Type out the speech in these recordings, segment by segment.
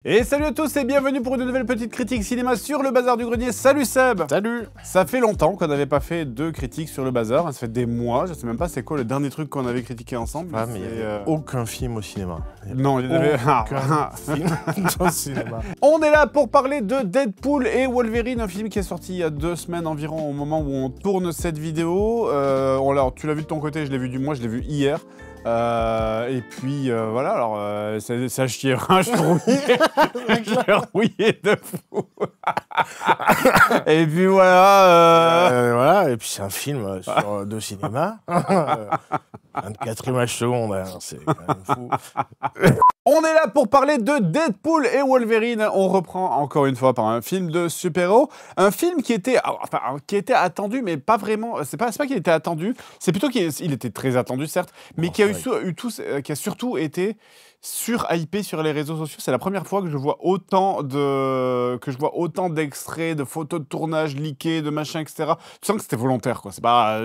Et salut à tous et bienvenue pour une nouvelle petite critique cinéma sur le Bazar du Grenier. Salut Seb. Salut. Ça fait longtemps qu'on n'avait pas fait de critiques sur le Bazar, ça fait des mois, je sais même pas c'est quoi le dernier truc qu'on avait critiqué ensemble. Ah mais il n'y avait aucun film au cinéma. Non, il y en avait aucun film au cinéma. On est là pour parler de Deadpool et Wolverine, un film qui est sorti il y a 2 semaines environ au moment où on tourne cette vidéo. Alors tu l'as vu de ton côté, je l'ai vu moi, je l'ai vu hier. Et puis voilà, alors ça chier, hein, je l'ai rouillé de fou. Et puis voilà. Voilà, et puis c'est un film de cinéma. 24 images secondes, hein, c'est quand même fou. On est là pour parler de Deadpool et Wolverine. On reprend encore une fois par un film de super-héros. Un film qui était attendu, mais pas vraiment. C'est pas qu'il était attendu, c'est plutôt qu'il était très attendu, certes, mais qui a surtout été sur-hypé sur les réseaux sociaux. C'est la première fois que je vois autant d'extraits, de photos de tournage leakés, de machin, etc. Tu sens que c'était volontaire, quoi. C'est pas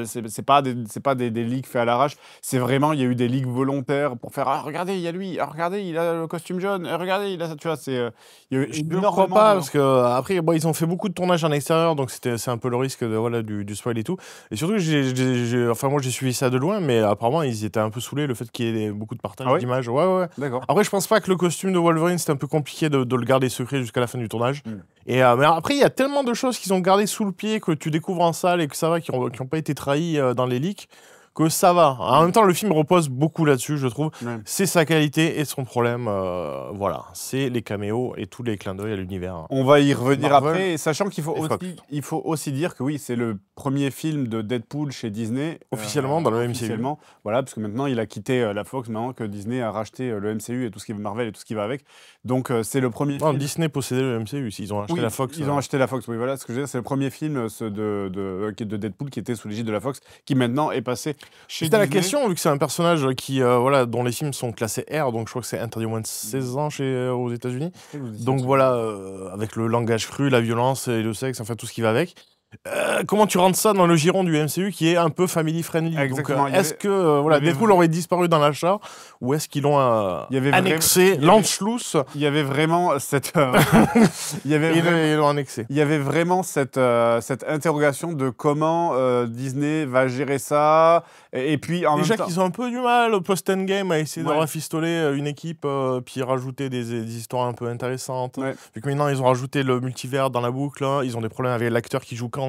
des leaks faits à l'arrache. C'est vraiment, il y a eu des leaks volontaires pour faire regardez, il y a lui, regardez, il a le costume jaune, regardez, il a ça, tu vois, il y a eu je ne crois pas, parce que après, bon, ils ont fait beaucoup de tournages en extérieur, donc c'est un peu le risque du spoil et tout. Et surtout, moi j'ai suivi ça de loin, mais apparemment ils étaient un peu saoulés le fait qu'il y ait beaucoup de partage d'images. Ouais. Après, je pense pas que le costume de Wolverine, c'était un peu compliqué de le garder secret jusqu'à la fin du tournage. Mais après, il y a tellement de choses qu'ils ont gardées sous le pied que tu découvres en salle et que ça va, qui ont pas été trahis dans les leaks, que ça va. En même temps, le film repose beaucoup là-dessus, je trouve. C'est sa qualité et son problème. Voilà, c'est les caméos et tous les clins d'œil à l'univers. On va y revenir après, sachant qu'il faut aussi dire que oui, c'est le premier film de Deadpool chez Disney. Officiellement, dans le MCU. Officiellement, voilà, parce que maintenant, il a quitté la Fox, maintenant que Disney a racheté le MCU et tout ce qui est Marvel et tout ce qui va avec. Donc, c'est le premier film... Disney possédait le MCU, ils ont acheté la Fox. Ils ont acheté la Fox, oui, voilà. Ce que je veux dire, c'est le premier film de Deadpool qui était sous l'égide de la Fox, qui maintenant est passé... C'était la question, vu que c'est un personnage dont les films sont classés R, donc je crois que c'est interdit au moins de 16 ans aux États-Unis. Donc voilà, avec le langage cru, la violence et le sexe, enfin tout ce qui va avec. Comment tu rentres ça dans le giron du MCU qui est un peu family friendly? Exactement. Est-ce que Deadpool aurait disparu dans l'achat ou est-ce qu'ils l'ont annexé, l'Anschluss? Il y avait vraiment cette ils l'ont annexé. Il y avait vraiment cette interrogation de comment Disney va gérer ça, et puis en déjà même temps... qu'ils ont un peu du mal post-endgame à essayer de rafistoler une ééquipe puis rajouter des histoires un peu intéressantes. Vu que maintenant ils ont rajouté le multivers dans la boucle, hein, ils ont des problèmes avec l'acteur qui joue Kang,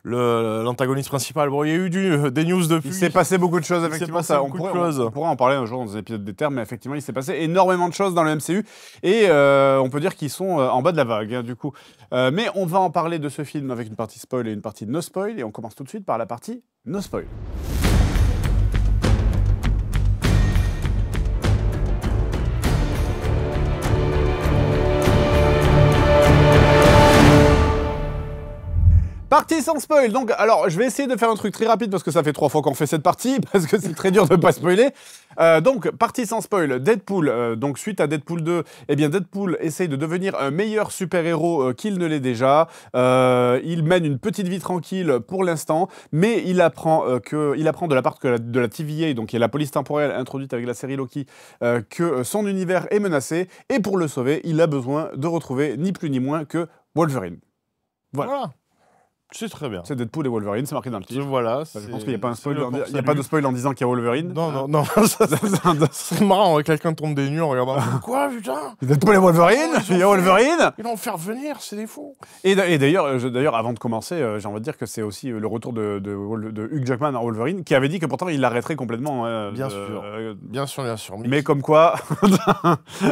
l'antagoniste principal. Bon, il y a eu des news depuis. Il s'est passé beaucoup de choses, effectivement. On pourrait en parler un jour dans des épisodes des termes, mais effectivement, il s'est passé énormément de choses dans le MCU. Et on peut dire qu'ils sont en bas de la vague, hein, du coup. Mais on va en parler de ce film avec une partie spoil et une partie no spoil. Et on commence tout de suite par la partie no spoil. Partie sans spoil. Donc, alors, je vais essayer de faire un truc très rapide parce que ça fait 3 fois qu'on fait cette partie, parce que c'est très dur de pas spoiler. Donc, partie sans spoil. Deadpool. Donc, suite à Deadpool 2, eh bien, Deadpool essaye de devenir un meilleur super-héros qu'il ne l'est déjà. Il mène une petite vie tranquille pour l'instant, mais il apprend de la part de la TVA, donc qui est la police temporelle introduite avec la série Loki, que son univers est menacé. Et pour le sauver, il a besoin de retrouver ni plus ni moins que Wolverine. Voilà. C'est très bien. C'est Deadpool et Wolverine, c'est marqué dans le titre. Voilà. Je pense qu'il n'y a pas de spoil en disant qu'il y a Wolverine. Non. C'est marrant, quelqu'un tombe des nues en regardant. Quoi, putain? Deadpool et Wolverine? Il y a Wolverine? Ils vont faire venir, c'est des fous. Et d'ailleurs, avant de commencer, j'ai envie de dire que c'est aussi le retour de Hugh Jackman à Wolverine, qui avait dit que pourtant il l'arrêterait complètement. Bien sûr. Mais comme quoi...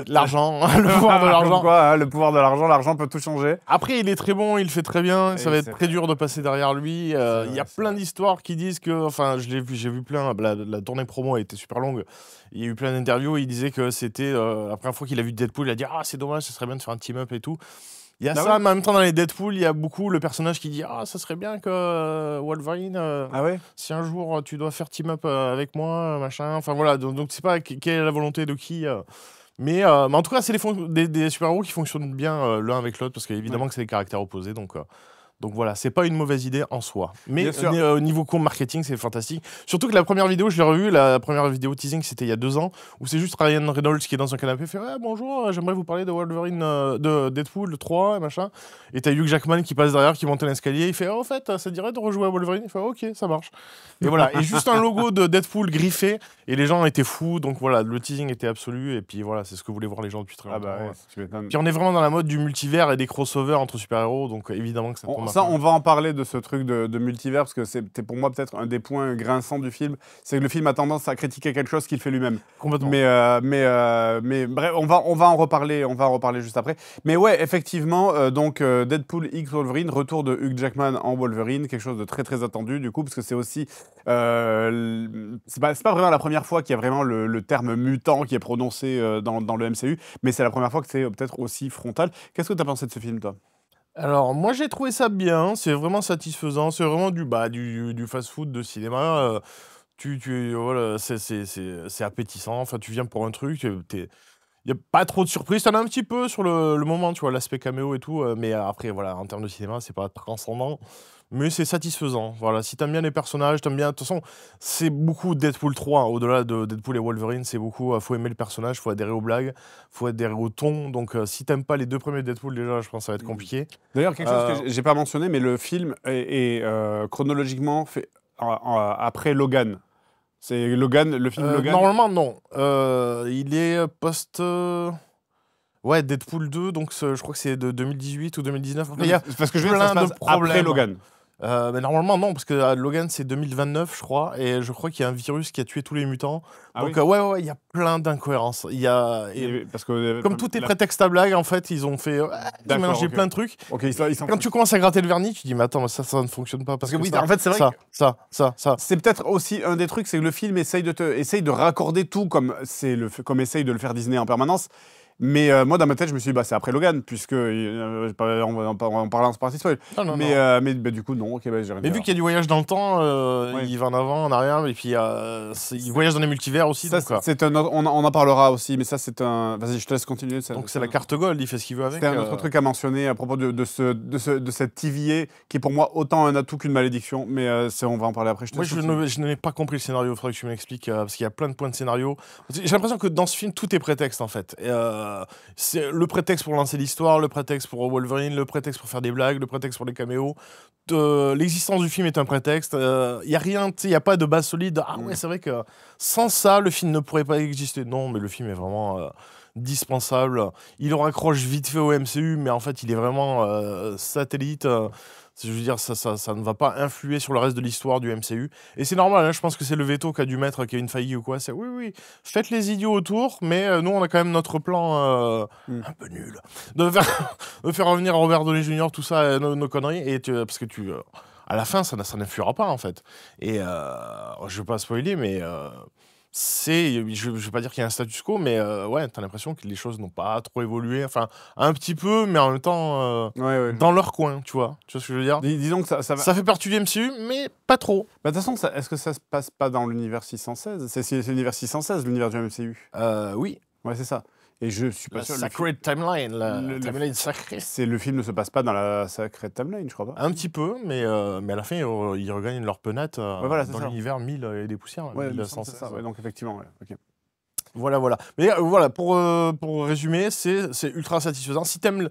l'argent, le pouvoir de l'argent. Comme quoi, le pouvoir de l'argent peut tout changer. Après, il est très bon, il le fait très bien, ça va être très dur de passer derrière lui. Il y a plein d'histoires qui disent que, enfin, j'ai vu plein, la tournée promo a été super longue. Il y a eu plein d'interviews où il disait que c'était la première fois qu'il a vu Deadpool, il a dit « Ah, c'est dommage, ça serait bien de faire un team-up et tout ». Il y a ça, mais en même temps, dans les Deadpool, il y a beaucoup le personnage qui dit « Ah, ça serait bien que Wolverine, si un jour tu dois faire team-up avec moi, machin ». Enfin voilà, donc c'est pas quelle est la volonté de qui. Mais en tout cas, c'est des super-héros qui fonctionnent bien l'un avec l'autre, parce qu'évidemment que c'est des caractères opposés, donc Donc voilà, c'est pas une mauvaise idée en soi. Mais au niveau marketing, c'est fantastique. Surtout que la première vidéo, je l'ai revue, la première vidéo teasing, c'était il y a 2 ans, où c'est juste Ryan Reynolds qui est dans un canapé, fait ouais, bonjour, j'aimerais vous parler de Wolverine, de Deadpool 3 et machin. Et t'as Hugh Jackman qui passe derrière, qui monte un escalier, il fait oh, en fait, ça dirait de rejouer à Wolverine. Il fait ok, ça marche. Et voilà, et juste un logo de Deadpool griffé, et les gens étaient fous. Donc voilà, le teasing était absolu, et puis voilà, c'est ce que voulaient voir les gens depuis très longtemps. Ah bah ouais, puis on est vraiment dans la mode du multivers et des crossovers entre super-héros, donc évidemment que ça tombe. Ça, on va en parler de ce truc de multivers, parce que c'était pour moi peut-être un des points grinçants du film, c'est que le film a tendance à critiquer quelque chose qu'il fait lui-même. Complètement. Mais bref, on va en reparler juste après. Mais ouais, effectivement, donc Deadpool X Wolverine, retour de Hugh Jackman en Wolverine, quelque chose de très très attendu du coup, parce que c'est aussi, c'est pas vraiment la première fois qu'il y a vraiment le terme mutant qui est prononcé dans le MCU, mais c'est la première fois que c'est peut-être aussi frontal. Qu'est-ce que tu as pensé de ce film, toi ? Alors, moi, j'ai trouvé ça bien, c'est vraiment satisfaisant, c'est vraiment du fast-food de cinéma. Voilà, c'est appétissant, enfin, tu viens pour un truc, il n'y a pas trop de surprises, t'en as un petit peu sur le moment, tu vois, l'aspect caméo et tout, mais après, voilà, en termes de cinéma, c'est pas transcendant, mais c'est satisfaisant. Voilà, si t'aimes bien les personnages, t'aimes bien. De toute façon, c'est beaucoup Deadpool 3, au-delà de Deadpool et Wolverine, c'est beaucoup. Faut aimer le personnage, faut adhérer aux blagues, faut adhérer au ton. Donc, si t'aimes pas les 2 premiers Deadpool, déjà, je pense que ça va être compliqué. D'ailleurs, quelque chose que j'ai pas mentionné, mais le film est chronologiquement fait après Logan. C'est Logan, le film Logan. Normalement, non. Il est post. Ouais, Deadpool 2, donc je crois que c'est de 2018 ou 2019. Parce que je veux dire, ça se passe après Logan. Mais normalement, non, parce que Logan, c'est 2029, je crois, et je crois qu'il y a un virus qui a tué tous les mutants. Donc, ouais, il y a plein d'incohérences. Parce que, comme tout est prétexte à blague, en fait, ils ont fait. Ils ont mélangé plein de trucs. Quand tu commences à gratter le vernis, tu dis, mais attends, ça ne fonctionne pas. Parce que oui, en fait, c'est vrai. Ça. C'est peut-être aussi un des trucs, c'est que le film essaye de raccorder tout comme essaye de le faire Disney en permanence. Mais moi, dans ma tête, je me suis dit, c'est après Logan, puisque on parle en partie spoil. Mais du coup, non. Okay, j'ai rien. Mais vu qu'il y a du voyage dans le temps, il va en avant, en arrière, et puis il voyage dans les multivers aussi. Ça, on en parlera aussi, mais ça, c'est un. Vas-y, je te laisse continuer. Donc c'est la carte Gold, il fait ce qu'il veut avec. C'est un autre truc à mentionner à propos de cette TVA, qui est pour moi autant un atout qu'une malédiction, mais on va en parler après. Moi, je n'ai pas compris le scénario, il faudrait que tu m'expliques, parce qu'il y a plein de points de scénario. J'ai l'impression que dans ce film, tout est prétexte, en fait. C'est le prétexte pour lancer l'histoire, le prétexte pour Wolverine, le prétexte pour faire des blagues, le prétexte pour les caméos. L'existence du film est un prétexte. Il y a rien, il y a pas de base solide. Ah ouais, c'est vrai que sans ça, le film ne pourrait pas exister. Non, mais le film est vraiment dispensable. Il le raccroche vite fait au MCU, mais en fait, il est vraiment satellite. Je veux dire, ça ne va pas influer sur le reste de l'histoire du MCU. Et c'est normal, hein, je pense que c'est le veto qu'a dû mettre Kevin Feige ou quoi. C'est oui, faites les idiots autour, mais nous, on a quand même notre plan un peu nul. De faire revenir Robert Downey Jr., tout ça, nos conneries. Et parce que à la fin, ça n'influera pas, en fait. Et je ne vais pas spoiler, mais... je vais pas dire qu'il y a un status quo, mais ouais, t'as l'impression que les choses n'ont pas trop évolué. Enfin, un petit peu, mais en même temps, dans leur coin, tu vois ce que je veux dire. Disons que ça fait partie du MCU, mais pas trop. De toute façon, est-ce que ça se passe pas dans l'univers 616 ? C'est l'univers 616, l'univers du MCU. Oui. Ouais, c'est ça. Et je suis pas sûr. Sacred Timeline, la timeline sacrée. Le film ne se passe pas dans la Sacred Timeline, je crois pas. Un petit peu, mais à la fin, ils regagnent leur penate dans l'univers 1000 et des poussières. Ouais, 1116. C'est ça, ouais, donc effectivement, ouais. Ok. Voilà. Mais voilà, pour résumer, c'est ultra satisfaisant. Si t'aimes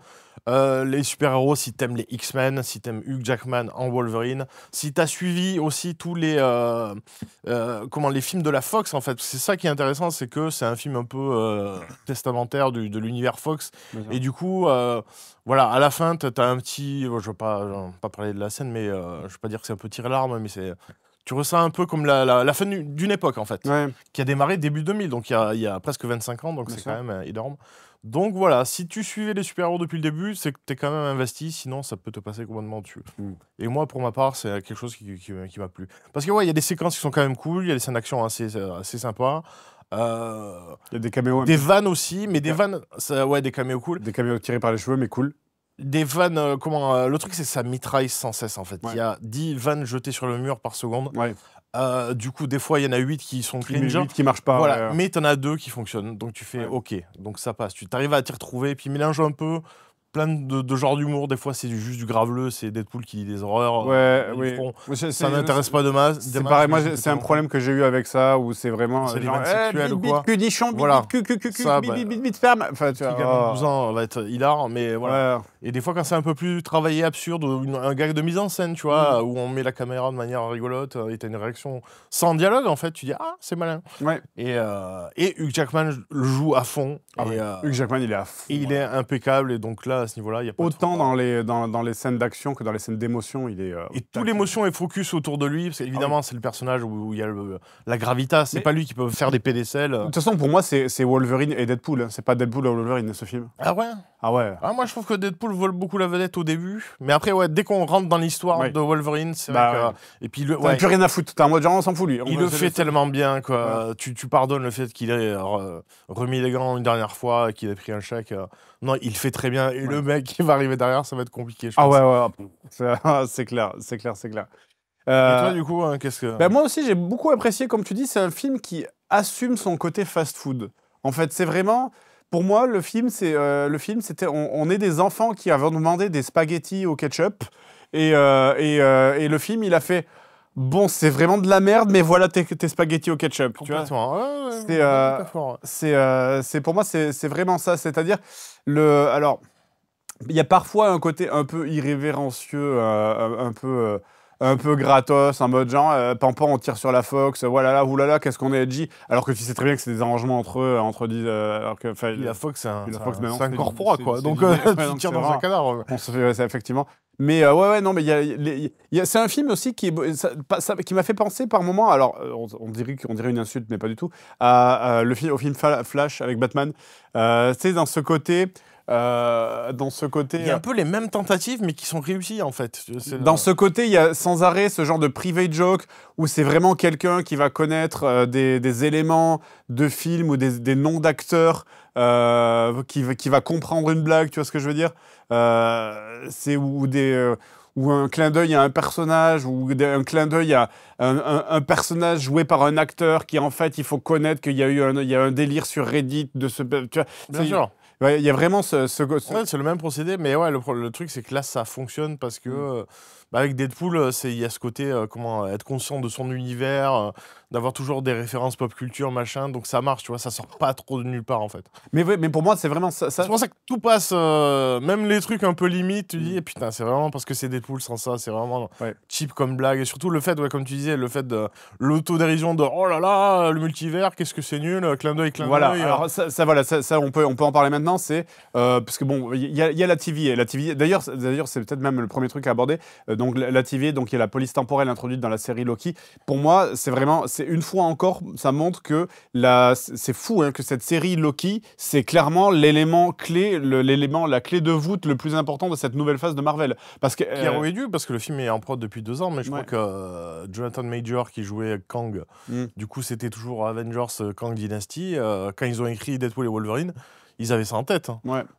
les super-héros, si t'aimes les X-Men, si t'aimes Hugh Jackman en Wolverine, si t'as suivi aussi tous les films de la Fox, en fait, c'est ça qui est intéressant, c'est que c'est un film un peu testamentaire de l'univers Fox. Et du coup, voilà, à la fin, t'as un petit... je vais pas parler de la scène, mais je vais pas dire que c'est un peu tiré l'arme, mais c'est... Tu ressens un peu comme la fin d'une époque, en fait, qui a démarré début 2000, donc il y a presque 25 ans, donc c'est quand même énorme. Donc voilà, si tu suivais les super-héros depuis le début, c'est que tu es quand même investi, sinon ça peut te passer complètement dessus. Et moi, pour ma part, c'est quelque chose qui m'a plu. Parce que il y a des séquences qui sont quand même cool, il y a des scènes d'action assez sympas. Il y a des caméos. Des vannes aussi, mais des vannes, des caméos cool. Des caméos tirés par les cheveux, mais cool. Des vannes, le truc c'est que ça mitraille sans cesse en fait. Il y a 10 vannes jetées sur le mur par seconde. Du coup, des fois, il y en a 8 qui sont cringe. 8 qui marchent pas. Voilà. Mais t'en as 2 qui fonctionnent. Donc tu fais OK. Donc ça passe. Tu arrives à t'y retrouver, puis mélange un peu plein de genres d'humour. Des fois, c'est juste du graveleux, c'est Deadpool qui dit des horreurs. Ça m'intéresse pas de masse. C'est pareil, moi, c'est un problème que j'ai eu avec ça, où c'est vraiment. C'est les vannes sexuelles ou quoi. Cudichon, bit sperme. Enfin, tu vois. 12 ans va être hilar, mais voilà. Et des fois, quand c'est un peu plus travaillé, absurde, un gag de mise en scène, tu vois, où on met la caméra de manière rigolote, et t'as une réaction sans dialogue, en fait, tu dis ah, c'est malin. Ouais. Et Hugh Jackman le joue à fond. Hugh Jackman, il est à fond. Et il est impeccable, et donc là, à ce niveau-là, il y a pas autant dans les scènes d'action que dans les scènes d'émotion, il est. Et toute l'émotion est focus autour de lui, parce qu'évidemment, c'est le personnage où il y a la gravitas. C'est pas lui qui peut faire des pédicelles. De toute façon, pour moi, c'est Wolverine et Deadpool. Hein. C'est pas Deadpool et Wolverine, ce film. Ah ouais? Ah ouais. Ah, moi, je trouve que Deadpool vole beaucoup la vedette au début. Mais après, ouais, dès qu'on rentre dans l'histoire de Wolverine, c'est vrai que... Et puis, il n'a plus rien à foutre. T'es en mode genre, on s'en fout, lui. Il le fait tellement bien, quoi. Tu pardonnes le fait qu'il ait remis les gants une dernière fois, qu'il ait pris un chèque. Non, il fait très bien. Et le mec qui va arriver derrière, ça va être compliqué, je pense. Ah ouais. C'est clair. Et toi, du coup, qu'est-ce que... moi aussi, j'ai beaucoup apprécié, comme tu dis, c'est un film qui assume son côté fast-food. En fait, c'est vraiment... Pour moi, le film, c'était... On est des enfants qui avaient demandé des spaghettis au ketchup. Et le film, il a fait... Bon, c'est vraiment de la merde, mais voilà tes spaghettis au ketchup. Tu vois, pour moi, c'est vraiment ça. C'est-à-dire, alors, il y a parfois un côté un peu irrévérencieux, un peu gratos, en mode genre, Pampan, on tire sur la Fox, voilà, oulala, qu'est-ce qu'on est edgy. Alors que tu sais très bien que c'est des arrangements entre eux, la Fox, c'est un corpora, quoi. Donc, tu tires dans un cadavre. On se fait, effectivement. Mais non, mais c'est un film aussi qui m'a fait penser par moments, alors on dirait une insulte, mais pas du tout, au film Flash avec Batman. Tu sais, dans ce côté... il y a un peu les mêmes tentatives, mais qui sont réussies, en fait. Dans ce côté, il y a sans arrêt ce genre de private joke où c'est vraiment quelqu'un qui va connaître des éléments de film ou des noms d'acteurs qui va comprendre une blague, tu vois ce que je veux dire? C'est ou un clin d'œil à un personnage, ou un clin d'œil à un personnage joué par un acteur qui, en fait, il faut connaître qu'il y a un délire sur Reddit de ce... Tu vois, bien sûr. Il y a vraiment Ouais, c'est le même procédé, mais ouais, le truc, c'est que là, ça fonctionne parce que avec Deadpool, il y a ce côté, être conscient de son univers, d'avoir toujours des références pop culture, machin, donc ça marche, tu vois, ça sort pas trop de nulle part, en fait. Mais pour moi, c'est vraiment ça. C'est pour ça que tout passe, même les trucs un peu limites, tu dis, putain, c'est vraiment parce que c'est Deadpool, sans ça, c'est vraiment cheap comme blague, et surtout le fait, comme tu disais, le fait de l'autodérision de, oh là là, le multivers, qu'est-ce que c'est nul, clin d'œil. Voilà, alors ça, on peut en parler maintenant, c'est, parce que bon, il y a la TVA, d'ailleurs, c'est peut-être même le premier truc à aborder, donc la TVA, donc il y a la police temporelle introduite dans la série Loki. Pour moi, c'est une fois encore, ça montre que c'est fou que cette série Loki, c'est clairement l'élément clé, la clé de voûte le plus important de cette nouvelle phase de Marvel. Parce que qui aurait dû, parce que le film est en prod depuis 2 ans, mais je crois que Jonathan Major qui jouait Kang, du coup c'était toujours Avengers Kang Dynasty, quand ils ont écrit Deadpool et Wolverine. Ils avaient ça en tête.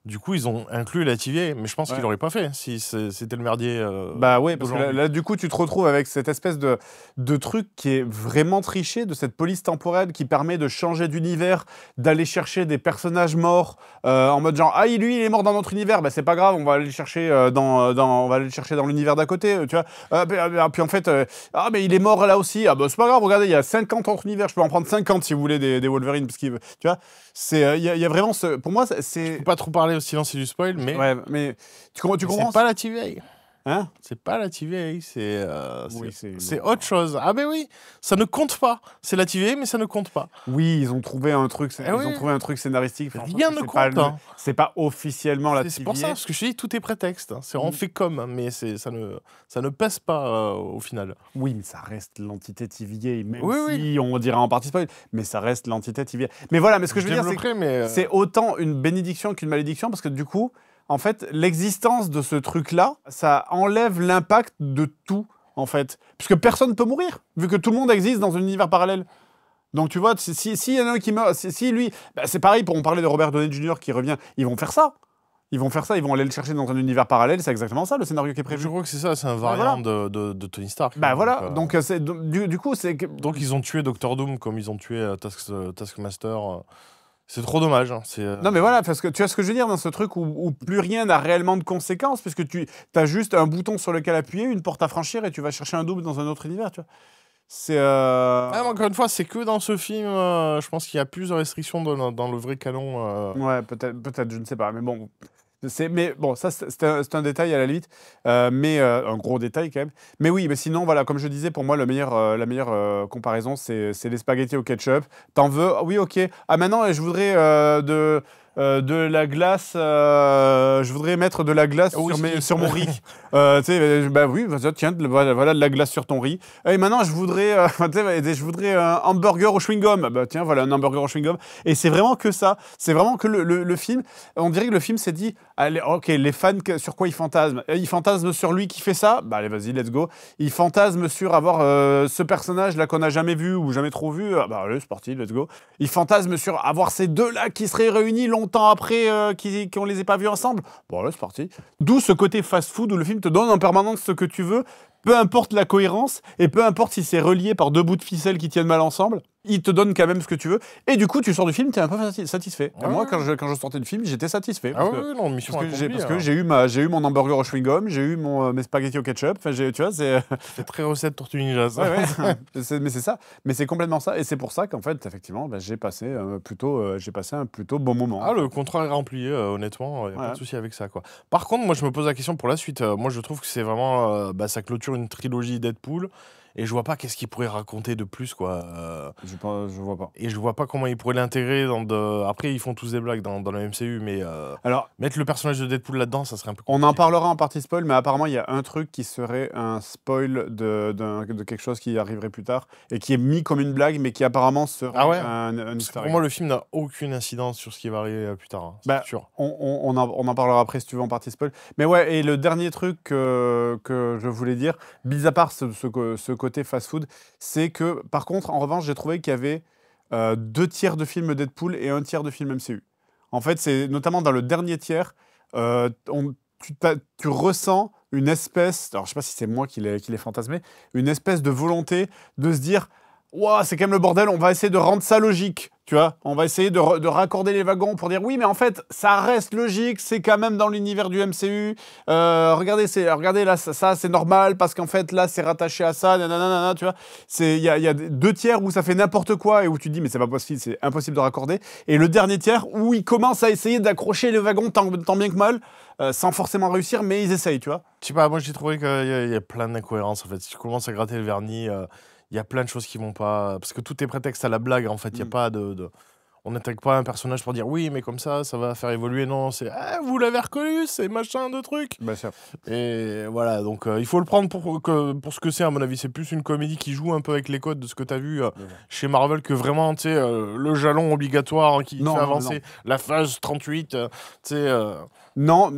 Du coup, ils ont inclus la TVA, mais je pense qu'ils l'auraient pas fait si c'était le merdier. Bah ouais, parce que là, du coup, tu te retrouves avec cette espèce de truc qui est vraiment triché, de cette police temporelle qui permet de changer d'univers, d'aller chercher des personnages morts en mode genre, lui, il est mort dans notre univers, bah c'est pas grave, on va aller le chercher on va aller le chercher dans l'univers d'à côté, tu vois. Puis en fait, mais il est mort là aussi, c'est pas grave, regardez, il y a 50 autres univers, je peux en prendre 50 si vous voulez des Wolverine, parce qu'il, tu vois, il y a vraiment pour moi, c'est... Je peux pas trop parler au silence et du spoil, mais... Ouais, mais tu comprends... C'est pas la TVA. Hein? C'est pas la TVA, c'est autre chose. Ah ben oui, ça ne compte pas. C'est la TVA, mais ça ne compte pas. Oui, ils ont trouvé un truc, ont trouvé un truc scénaristique. Rien ne compte. C'est pas officiellement la TVA. C'est pour ça, parce que je te dis, tout est prétexte. On fait comme, mais ça ne pèse pas au final. Oui, mais ça reste l'entité TVA, même si on dirait en partie spoil, mais ça reste l'entité TVA. Mais voilà, mais ce que je veux dire, c'est que c'est autant une bénédiction qu'une malédiction, parce que du coup... En fait, l'existence de ce truc-là, ça enlève l'impact de tout, en fait. Puisque personne ne peut mourir, vu que tout le monde existe dans un univers parallèle. Donc, tu vois, s'il y en a un qui meurt, si lui... c'est pareil, pour en parler de Robert Downey Jr. qui revient, ils vont faire ça. Ils vont aller le chercher dans un univers parallèle, c'est exactement ça, le scénario qui est prévu. Je crois que c'est ça, c'est un variant de Tony Stark. Donc du coup, c'est... Donc, ils ont tué Doctor Doom comme ils ont tué Taskmaster... C'est trop dommage. Hein. Non, mais voilà, parce que tu vois ce que je veux dire dans ce truc où plus rien n'a réellement de conséquences, puisque tu as juste un bouton sur lequel appuyer, une porte à franchir, et tu vas chercher un double dans un autre univers, tu vois. C'est. Encore une fois, c'est que dans ce film, je pense qu'il y a plus de restrictions dans le vrai canon. Ouais, peut-être, je ne sais pas, mais bon. Mais bon, ça, c'est un détail à la limite, mais un gros détail quand même. Mais oui, mais sinon, voilà, comme je disais, pour moi, la meilleure comparaison, c'est les spaghettis au ketchup. T'en veux? Oui, ok. Ah, maintenant, je voudrais de la glace. Je voudrais mettre de la glace sur mon riz. Tu sais, bah oui, tiens, voilà de la glace sur ton riz. Et maintenant, je voudrais un hamburger au chewing-gum. Bah tiens, voilà un hamburger au chewing-gum. Et c'est vraiment que ça. C'est vraiment que le film. On dirait que le film s'est dit, allez, ok, les fans, sur quoi ils fantasment? Ils fantasment sur lui qui fait ça. Bah allez, vas-y, let's go. Ils fantasment sur avoir ce personnage-là qu'on n'a jamais vu ou jamais trop vu. Bah allez, c'est parti, let's go. Ils fantasment sur avoir ces deux-là qui seraient réunis longtemps après qu'on les ait pas vus ensemble. Bon allez, c'est parti. D'où ce côté fast-food où le film te donne en permanence ce que tu veux, peu importe la cohérence et peu importe si c'est relié par deux bouts de ficelle qui tiennent mal ensemble. Il te donne quand même ce que tu veux. Et du coup, tu sors du film, tu es un peu satisfait. Ouais. Moi, quand je sortais du film, j'étais satisfait. Ah oui, non, mission parce que j'ai eu mon hamburger au chewing-gum, j'ai eu mes spaghettis au ketchup. Enfin, tu vois, c'est très recette Tortue Ninja, ça. Ouais. Mais c'est ça. Mais c'est complètement ça. Et c'est pour ça qu'en fait, effectivement, j'ai passé un plutôt bon moment. Ah, le contrat est rempli, honnêtement, il n'y a pas de souci avec ça, quoi. Par contre, moi, je me pose la question pour la suite. Moi, je trouve que c'est vraiment... ça clôture une trilogie Deadpool. Et je vois pas qu'est-ce qu'il pourrait raconter de plus, quoi. Je vois pas. Et je vois pas comment ils pourraient l'intégrer Après, ils font tous des blagues dans le MCU, mais alors, mettre le personnage de Deadpool là-dedans, ça serait un peu compliqué. On en parlera en partie spoil, mais apparemment, il y a un truc qui serait un spoil de quelque chose qui arriverait plus tard, et qui est mis comme une blague, mais qui apparemment serait un easter egg. Pour moi, le film n'a aucune incidence sur ce qui va arriver plus tard, c'est sûr. On en parlera après, si tu veux, en partie spoil. Mais ouais, et le dernier truc que je voulais dire, mis à part ce côté fast-food, c'est que, par contre, en revanche, j'ai trouvé qu'il y avait 2 tiers de films Deadpool et 1 tiers de films MCU. En fait, c'est notamment dans le dernier tiers, tu ressens une espèce, alors je sais pas si c'est moi qui l'ai fantasmé, une espèce de volonté de se dire, ouah, c'est quand même le bordel, on va essayer de rendre ça logique. Tu vois, on va essayer de raccorder les wagons pour dire oui, mais en fait, ça reste logique, c'est quand même dans l'univers du MCU. Regardez là, ça c'est normal parce qu'en fait là, c'est rattaché à ça, nanana, tu vois. Il y a 2 tiers où ça fait n'importe quoi et où tu te dis mais c'est pas possible, c'est impossible de raccorder. Et le dernier tiers où ils commencent à essayer d'accrocher les wagons tant bien que mal, sans forcément réussir, mais ils essayent, tu vois. Je sais pas, moi j'ai trouvé qu'il y a plein d'incohérences en fait. Si tu commences à gratter le vernis. Il y a plein de choses qui vont pas... Parce que tout est prétexte à la blague, en fait. Il y a pas On n'attaque pas un personnage pour dire oui, mais comme ça va faire évoluer. Non, c'est vous l'avez reconnu, c'est machin de truc. Bien sûr. Et voilà, donc il faut le prendre pour ce que c'est, à mon avis. C'est plus une comédie qui joue un peu avec les codes de ce que tu as vu chez Marvel que vraiment, tu sais, le jalon obligatoire qui fait avancer la phase 38. Tu sais. Non,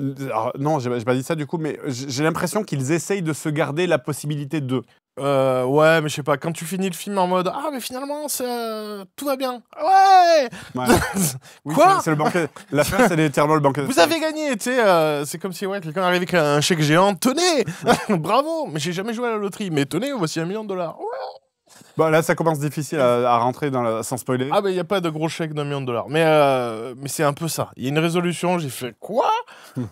j'ai pas dit ça du coup, mais j'ai l'impression qu'ils essayent de se garder la possibilité de. Ouais, mais je sais pas, quand tu finis le film en mode ah, mais finalement, tout va bien. Ouais. Oui, quoi c'est le banquet. La fin, c'est littéralement le banquet. Vous avez gagné, tu sais. C'est comme si quelqu'un arrivait avec un chèque géant. Tenez. Bravo. Mais j'ai jamais joué à la loterie. Mais tenez, voici $1 million. Ouais. Bon, là, ça commence difficile à rentrer sans spoiler. Ah, mais il n'y a pas de gros chèque $1 million. Mais c'est un peu ça. Il y a une résolution, j'ai fait quoi?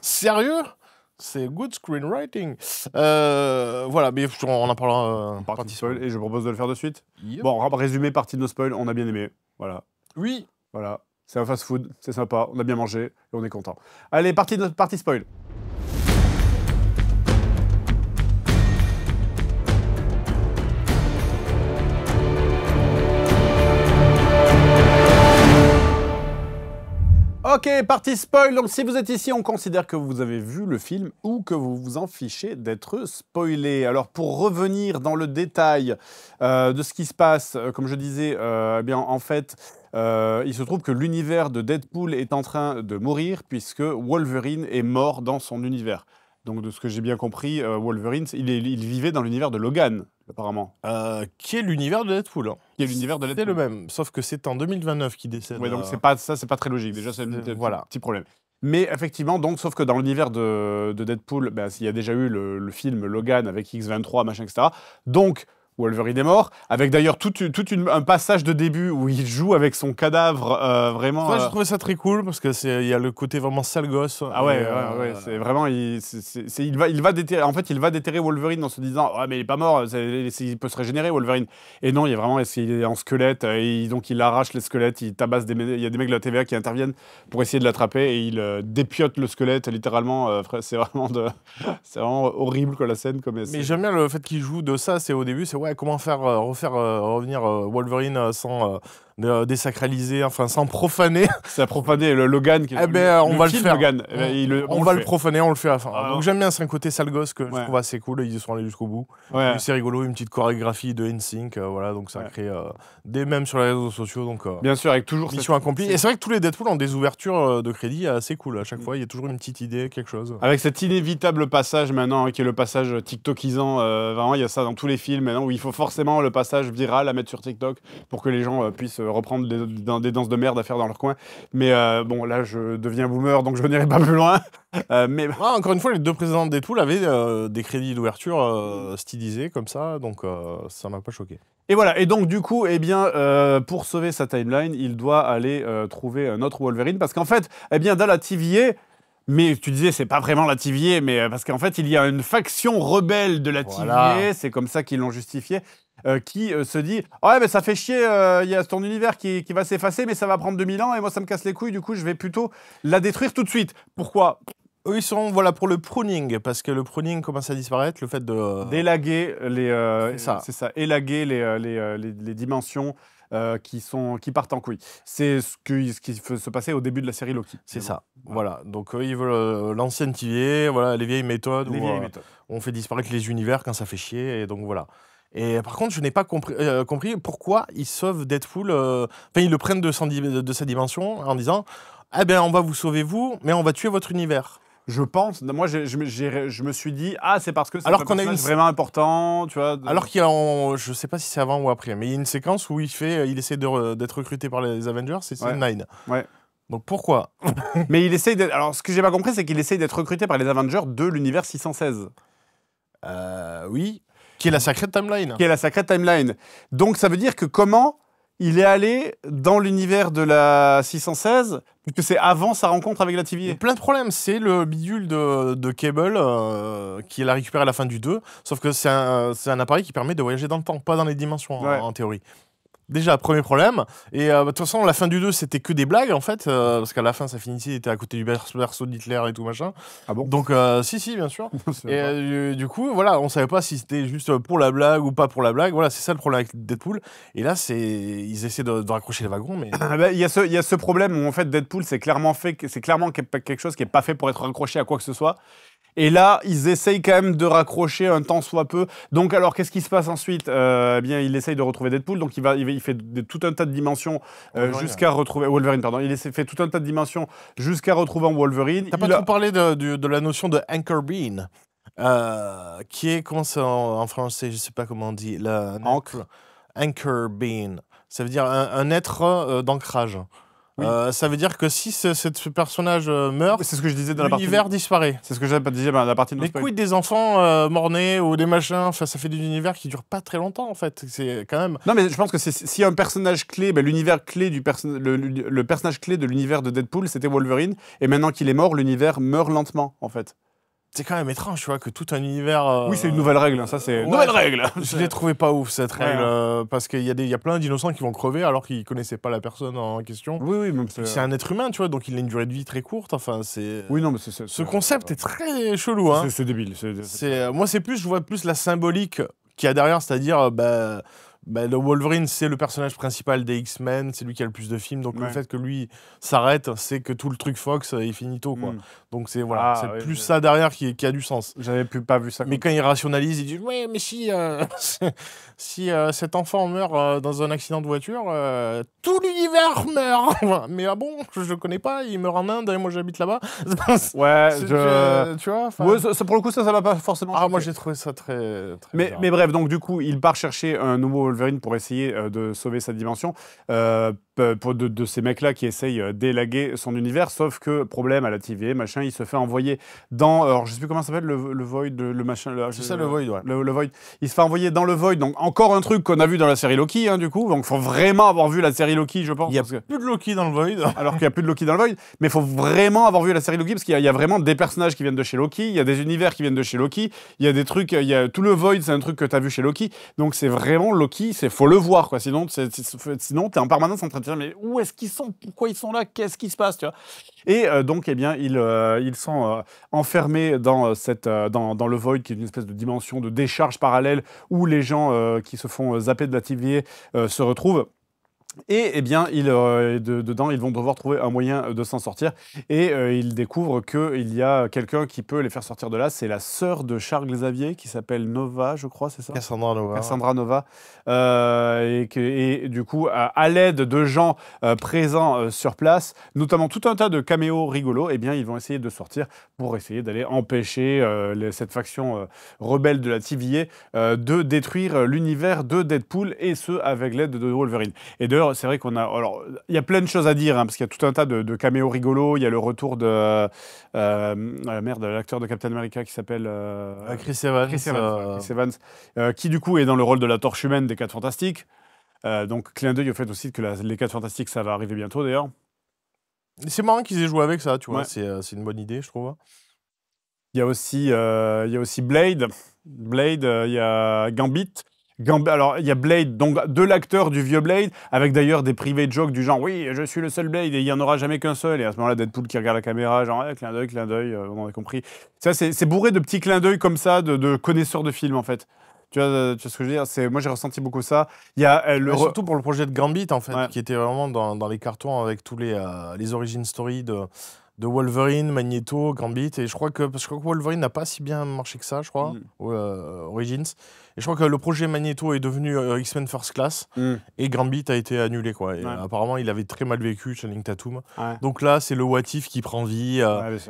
Sérieux? C'est good screenwriting. Voilà, mais on en parlera partie spoil, et je propose de le faire de suite. Yep. Bon, résumé, partie de nos spoils, on a bien aimé. Voilà. Oui. Voilà. C'est un fast-food, c'est sympa, on a bien mangé, et on est content. Allez, partie spoil. Ok, partie spoil. Donc, si vous êtes ici, on considère que vous avez vu le film ou que vous vous en fichez d'être spoilé. Alors, pour revenir dans le détail de ce qui se passe, comme je disais, eh bien, en fait, il se trouve que l'univers de Deadpool est en train de mourir puisque Wolverine est mort dans son univers. Donc, de ce que j'ai bien compris, Wolverine, il vivait dans l'univers de Logan, apparemment. Qui est l'univers de Deadpool. Qui est l'univers de Deadpool. C'est le même, sauf que c'est en 2029 qu'il décède. Oui, donc c'est pas très logique. Déjà, c'est un petit problème. Mais effectivement, donc, sauf que dans l'univers de Deadpool, il y a déjà eu le film Logan avec X-23, machin, etc. Donc, Wolverine est mort, avec d'ailleurs un passage de début où il joue avec son cadavre, vraiment... Moi, j'ai trouvé ça très cool, parce qu'il y a le côté vraiment sale gosse. Ah ouais, c'est vraiment... il va déterrer, en fait, il va déterrer Wolverine en se disant « Ouais, mais il est pas mort, il peut se régénérer, Wolverine ». Et non, il est en squelette, et donc il arrache les squelettes, il tabasse il y a des mecs de la TVA qui interviennent pour essayer de l'attraper, et il dépiote le squelette, littéralement. C'est vraiment horrible, quoi, la scène. Mais j'aime bien le fait qu'il joue de ça, c'est au début, c'est ouais, comment refaire revenir Wolverine sans désacraliser, enfin sans profaner. C'est à profaner le Logan. On va le faire. Logan, on va le profaner, on le fait à la fin. Ah, donc j'aime bien, c'est un côté sale gosse que je trouve assez cool, ils y sont allés jusqu'au bout. C'est rigolo, une petite chorégraphie de NSYNC, voilà, donc ça crée des mèmes sur les réseaux sociaux. Donc, bien sûr, avec toujours mission accomplie. Et c'est vrai que tous les Deadpool ont des ouvertures de crédit assez cool. À chaque fois, il y a toujours une petite idée, quelque chose. Avec cet inévitable passage maintenant, qui est le passage TikTokisant, vraiment, il y a ça dans tous les films maintenant, où il faut forcément le passage viral à mettre sur TikTok pour que les gens puissent reprendre des danses de merde à faire dans leur coin. Mais bon, là, je deviens boomer, donc je n'irai pas plus loin. Encore une fois, les deux précédents de Deadpool avaient des crédits d'ouverture stylisés comme ça, donc ça m'a pas choqué. Et voilà, et donc du coup, eh bien, pour sauver sa timeline, il doit aller trouver un autre Wolverine, parce qu'en fait, eh bien, dans la TVA, mais tu disais, c'est pas vraiment la TVA, mais parce qu'en fait, il y a une faction rebelle de la TVA, c'est comme ça qu'ils l'ont justifié, qui se dit « Ouais, mais ça fait chier, il y a ton univers qui va s'effacer, mais ça va prendre 2000 ans, et moi, ça me casse les couilles, du coup, je vais plutôt la détruire tout de suite. » Pourquoi ? Eux, ils sont pour le pruning, parce que le pruning commence à disparaître, le fait de... d'élaguer c'est ça, élaguer les dimensions qui partent en couille. C'est ce qui peut se passer au début de la série Loki. C'est ça, voilà. Donc ils veulent l'ancienne TVA, voilà, les vieilles méthodes, on fait disparaître les univers quand ça fait chier, et donc voilà. Et par contre, je n'ai pas compris pourquoi ils sauvent Deadpool, ils le prennent de sa dimension en disant « Eh bien, on va vous sauver vous, mais on va tuer votre univers ». Je pense, moi je me suis dit, c'est parce que c'est un personnage vraiment important, tu vois. Alors qu'il y a, je sais pas si c'est avant ou après, mais il y a une séquence où il essaie d'être recruté par les Avengers, c'est Nine. Ouais. Donc pourquoi? Mais il essaye d'être... Alors ce que j'ai pas compris, c'est qu'il essaye d'être recruté par les Avengers de l'univers 616. Oui. Qui est la Sacred Timeline. Qui est la Sacred Timeline. Donc ça veut dire que comment il est allé dans l'univers de la 616, puisque c'est avant sa rencontre avec la TVA. Il y a plein de problèmes. C'est le bidule de Cable qui l'a récupéré à la fin du 2, sauf que c'est un appareil qui permet de voyager dans le temps, pas dans les dimensions en théorie. Déjà, premier problème. Et de toute façon, la fin du 2, c'était que des blagues, en fait, parce qu'à la fin, ça finissait, il était à côté du berceau d'Hitler et tout, machin. Ah bon? Donc, si, bien sûr. Et du coup, voilà, on savait pas si c'était juste pour la blague ou pas pour la blague. Voilà, c'est ça le problème avec Deadpool. Et là, ils essaient de raccrocher les wagons, mais... Il y a ce problème où, en fait, Deadpool, c'est clairement quelque chose qui est pas fait pour être raccroché à quoi que ce soit. Et là, ils essayent quand même de raccrocher un tant soit peu. Donc, alors, qu'est-ce qui se passe ensuite? Eh bien, il essaye de retrouver Deadpool. Donc, il fait tout un tas de dimensions jusqu'à retrouver... Wolverine, pardon. Il fait tout un tas de dimensions jusqu'à retrouver Wolverine. T'as pas trop parlé de la notion de Anchor Bean, qui est... Comment c'est en français? Je sais pas comment on dit. Anchor Bean. Ça veut dire un être d'ancrage. Oui. Ça veut dire que si ce personnage meurt, c'est ce que je disais dans l'univers disparaît. C'est ce que j'avais dit dans la partie de les couilles des enfants morts-nés ou des machins, enfin, ça fait des univers qui durent pas très longtemps en fait. C'est quand même. Non, mais je pense que s'il y a un personnage clé, l'univers clé le personnage clé de l'univers de Deadpool, c'était Wolverine. Et maintenant qu'il est mort, l'univers meurt lentement en fait. C'est quand même étrange, tu vois, que tout un univers... Oui, c'est une nouvelle règle, ça c'est... Nouvelle règle. Je l'ai trouvé pas ouf, cette règle, parce qu'il y a plein d'innocents qui vont crever alors qu'ils connaissaient pas la personne en question. Oui, même c'est un être humain, tu vois, donc il a une durée de vie très courte, enfin, c'est... Oui, non, mais ce concept est très chelou, hein. C'est débile. Moi, je vois plus la symbolique qu'il y a derrière, c'est-à-dire... le Wolverine, c'est le personnage principal des X-Men, c'est lui qui a le plus de films, donc le fait que lui s'arrête, c'est que tout le truc Fox est finito, quoi. Donc c'est plus ça derrière qui a du sens. J'avais pas vu ça. Mais quand il rationalise, il dit « Ouais, mais si cet enfant meurt dans un accident de voiture, tout l'univers meurt. Mais bon, je le connais pas, il meurt en Inde et moi j'habite là-bas. » Ouais, tu vois. Pour le coup, ça m'a pas forcément... Moi j'ai trouvé ça très mais bref, donc du coup, il part chercher un nouveau Wolverine pour essayer de sauver sa dimension. De ces mecs-là qui essayent d'élaguer son univers, sauf que, problème à la TVA, machin, il se fait envoyer dans... Alors, je sais plus comment ça s'appelle, le Void, le machin... C'est ça, le Void, ouais. Le Void. Il se fait envoyer dans le Void, donc encore un truc qu'on a vu dans la série Loki, hein, du coup, donc il faut vraiment avoir vu la série Loki, je pense. Il n'y a plus de Loki dans le Void. Alors qu'il n'y a plus de Loki dans le Void, mais il faut vraiment avoir vu la série Loki, parce qu'il y a vraiment des personnages qui viennent de chez Loki, il y a des univers qui viennent de chez Loki, il y a des trucs, il y a tout le Void, c'est un truc que tu as vu chez Loki, donc c'est vraiment Loki, faut le voir, quoi, sinon t'es en permanence en train de dire, mais où est-ce qu'ils sont, pourquoi ils sont là, qu'est-ce qui se passe, tu vois. Et donc, eh bien, ils sont enfermés dans le Void, qui est une espèce de dimension de décharge parallèle où les gens qui se font zapper de la TVA se retrouvent. Et eh bien, dedans, ils vont devoir trouver un moyen de s'en sortir. Et ils découvrent qu'il y a quelqu'un qui peut les faire sortir de là. C'est la sœur de Charles Xavier, qui s'appelle Nova, je crois, c'est ça ? Cassandra Nova. Cassandra Nova. Et du coup, à l'aide de gens présents sur place, notamment tout un tas de caméos rigolos, eh bien, ils vont essayer de sortir pour essayer d'aller empêcher cette faction rebelle de la TVA de détruire l'univers de Deadpool, et ce, avec l'aide de Wolverine. Et d'ailleurs, c'est vrai qu'on a... Alors, il y a plein de choses à dire, hein, parce qu'il y a tout un tas de caméos rigolos. Il y a le retour de... l'acteur de Captain America qui s'appelle... Chris Evans. Chris Evans, qui du coup est dans le rôle de la Torche Humaine des 4 Fantastiques. Donc, clin d'œil au fait aussi que les 4 Fantastiques, ça va arriver bientôt, d'ailleurs. C'est marrant qu'ils aient joué avec ça, tu vois. Ouais. C'est une bonne idée, je trouve. Il y a aussi Blade. Il y a Gambit. Alors, il y a Blade, donc de l'acteur du vieux Blade, avec d'ailleurs des private jokes du genre « Oui, je suis le seul Blade et il n'y en aura jamais qu'un seul ». Et à ce moment-là, Deadpool qui regarde la caméra, genre « clin d'œil, on en a compris ». Ça, c'est bourré de petits clins d'œil comme ça, de connaisseurs de films, en fait. Tu vois ce que je veux dire ? Moi, j'ai ressenti beaucoup ça. Il y a surtout pour le projet de Gambit, en fait, ouais. qui était vraiment dans les cartons avec tous les origin story de Wolverine, Magneto, Gambit. Et je crois que Wolverine n'a pas si bien marché que ça, je crois, Origins. Et je crois que le projet Magneto est devenu X-Men First Class et Gambit a été annulé, quoi. Et, apparemment, il avait très mal vécu, Channing Tatum. Ouais. Donc là, c'est le What If qui prend vie.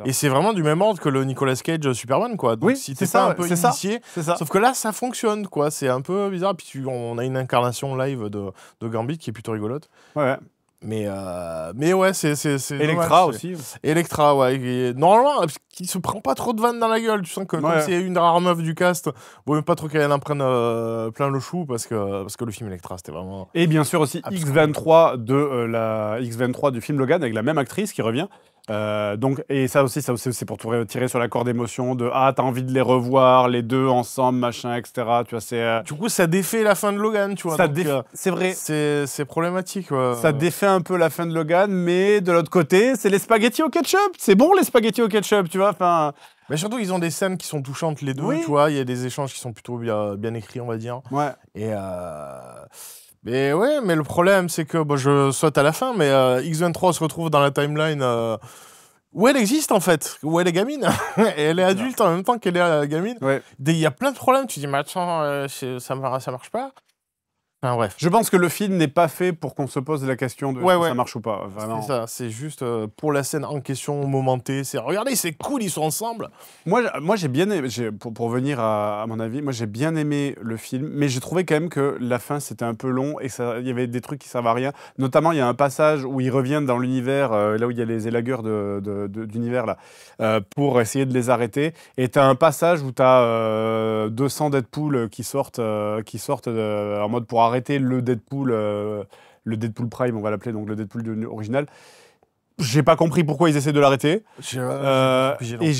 Et c'est vraiment du même ordre que le Nicolas Cage Superman, quoi. Donc oui, si t'es pas un peu initié, ça. Sauf que là, ça fonctionne, quoi. C'est un peu bizarre. Puis on a une incarnation live de Gambit qui est plutôt rigolote. Ouais. Mais ouais, c'est Elektra aussi. Elektra, ouais. Et normalement, il se prend pas trop de vannes dans la gueule. Tu sens que comme c'est une rare meuf du cast, vaut même pas trop qu'elle en prenne plein le chou parce que le film Elektra, c'était vraiment... Et bien sûr aussi X-23 X-23 du film Logan, avec la même actrice qui revient. Et ça aussi, c'est pour tirer sur la corde d'émotion de t'as envie de les revoir, les deux ensemble, machin, etc. Tu vois, Du coup, ça défait la fin de Logan, tu vois. C'est vrai. C'est problématique. Ça défait un peu la fin de Logan, mais de l'autre côté, c'est les spaghettis au ketchup. C'est bon, les spaghettis au ketchup, tu vois. Enfin. Mais surtout, ils ont des scènes qui sont touchantes les deux, tu vois. Il y a des échanges qui sont plutôt bien écrits, on va dire. Ouais. Mais ouais, mais le problème, c'est que je saute à la fin, mais X-23 se retrouve dans la timeline où elle existe, en fait, où elle est gamine. Et elle est adulte en même temps qu'elle est gamine. Ouais. Il y a plein de problèmes. Tu dis, mais attends, ça marche pas. Enfin, bref. Je pense que le film n'est pas fait pour qu'on se pose la question de si ça marche ou pas. Vraiment. C'est ça, c'est juste pour la scène en question, momenté. Regardez, c'est cool, ils sont ensemble. Moi j'ai bien aimé, pour venir à mon avis, moi j'ai bien aimé le film, mais j'ai trouvé quand même que la fin c'était un peu long et il y avait des trucs qui servent à rien. Notamment, il y a un passage où ils reviennent dans l'univers, là où il y a les élagueurs d'univers, là, pour essayer de les arrêter. Et tu as un passage où tu as 200 Deadpool qui sortent en mode pour arrêter le Deadpool Prime, on va l'appeler, donc le Deadpool original. J'ai pas compris pourquoi ils essaient de l'arrêter. Et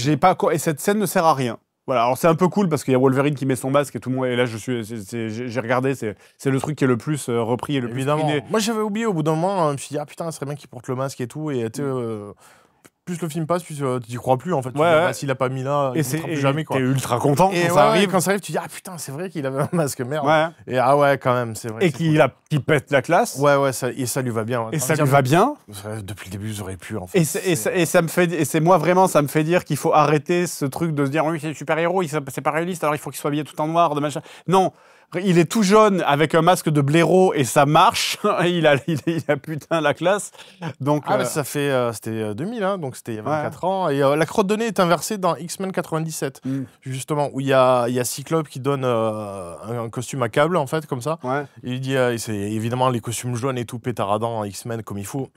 cette scène ne sert à rien. Voilà, alors c'est un peu cool parce qu'il y a Wolverine qui met son masque et tout le monde. Et là, j'ai regardé, c'est le truc qui est le plus repris et le plus screené. Moi, j'avais oublié au bout d'un moment, je me suis dit, putain, ça serait bien qu'il porte le masque et tout. Et plus le film passe, plus tu n'y crois plus en fait. S'il a pas mis là, il ne plus jamais, quoi. T'es ultra content et quand ça arrive. Quand ça arrive, tu dis putain, c'est vrai qu'il avait un masque, merde. Ouais. Et ouais, quand même, c'est vrai. Et qu'il a qui pète la classe. Ouais, et ça lui va bien. Et ça lui va bien. Depuis le début, j'aurais pu, en fait. Et ça me fait, et c'est moi vraiment, ça me fait dire qu'il faut arrêter ce truc de se dire, oui, c'est super-héros, c'est pas réaliste, alors il faut qu'il soit habillé tout en noir, de machin. Non. Il est tout jeune avec un masque de blaireau et ça marche. il a putain la classe. Donc, mais ça fait. C'était 2000, hein, donc c'était il y a 24 ans. Et la crotte de nez est inversée dans X-Men 97, justement, où il y a Cyclope qui donne un costume à câble, en fait, comme ça. Ouais. Et il dit, c'est évidemment les costumes jaunes et tout pétaradant en X-Men comme il faut.